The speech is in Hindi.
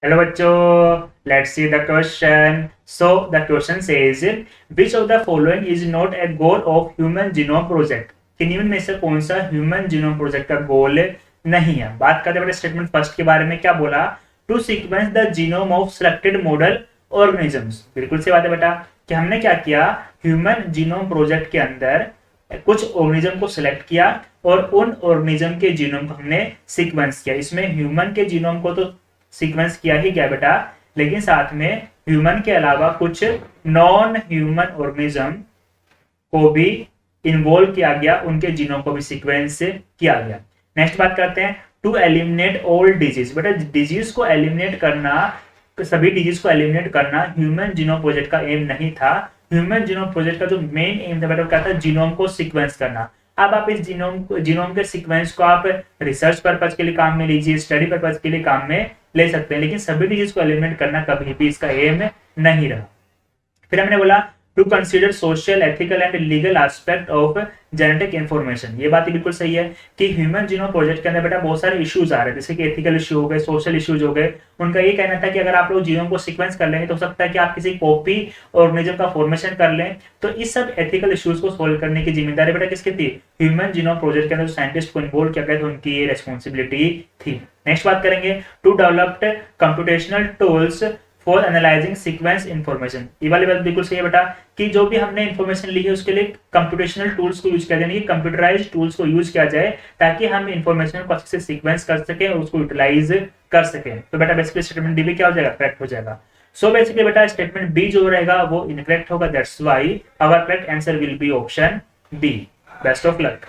हेलो बच्चों, let's see the question. So the question says which of the following is not a goal of human genome project. कि निम्न में से कौन सा ह्यूमन जीनोम प्रोजेक्ट का गोल नहीं है. बात करते हैं स्टेटमेंट फर्स्ट के बारे में. क्या बोला? To sequence the genome of selected model organisms. बिल्कुल सी बात है बेटा कि हमने क्या किया, ह्यूमन जीनोम प्रोजेक्ट के अंदर कुछ ऑर्गेनिज्म को सिलेक्ट किया और उन ऑर्गेनिज्म के जीनोम को हमने सीक्वेंस किया. इसमें ह्यूमन के जीनोम को तो सीक्वेंस किया ही गया बेटा, लेकिन साथ में ह्यूमन के अलावा कुछ नॉन ह्यूमन ऑर्गेनिज्म को भी इन्वॉल्व किया गया, उनके जीनोम को भी सीक्वेंस किया गया. नेक्स्ट बात करते हैं टू एलिमिनेट ऑल डिजीज. बेटा डिजीज को एलिमिनेट करना, सभी डिजीज को एलिमिनेट करना ह्यूमन जीनोम प्रोजेक्ट का एम नहीं था. ह्यूमन जीनोम प्रोजेक्ट का जो मेन एम था बेटा क्या था, जीनोम को सीक्वेंस करना. अब आप इस जीनोम के सीक्वेंस को आप रिसर्च पर्पज के लिए काम में लीजिए, स्टडी पर्पज के लिए काम में ले सकते हैं, लेकिन सभी डिजीज को एलिमिनेट करना कभी भी इसका एम नहीं रहा. फिर हमने बोला to consider social, ethical and legal aspect of genetic information. ये बात ही बिल्कुल सही है कि ह्यूमन जीनोम प्रोजेक्ट के अंदर बेटा बहुत सारे इश्यूज आ रहे हैं, जैसे कि एथिकल इश्यू हो गए, सोशल इश्यूज हो गए. उनका ये कहना था कि अगर आप लोग जीनोम को सीक्वेंस कर लेंगे तो हो सकता है कि आप किसी कॉपी ऑर्गेनिज्म का फॉर्मेशन कर लें. तो इस सब एथिकल इश्यूज को सोल्व करने की जिम्मेदारी बेटा किसकी थी? ह्यूमन जीनोम प्रोजेक्ट के अंदर साइंटिस्ट को इन्वॉल्व किया गया, तो उनकी ये रेस्पॉन्सिबिलिटी थी. नेक्स्ट बात करेंगे to developed computational tools for analysing sequence information. ये वाली बात बिल्कुल सही है बेटा कि जो भी हमने इंफॉर्मेशन ली है उसके लिए कंप्यूटेशनल टूल्स को यूज किया जाए, कंप्यूटराइज्ड टूल्स को यूज किया जाए ताकि हम इंफॉर्मेशन को अच्छे से सीक्वेंस कर सकें और उसको यूटिलाइज कर सकें. तो बेटा बेसिकली स्टेटमेंट डी भी क्या हो जाएगा, करेक्ट हो जाएगा. सो बेसिकली बेटा स्टेटमेंट बी जो रहेगा वो इनकरेक्ट होगा. That's why our correct answer will be option B. Best of luck.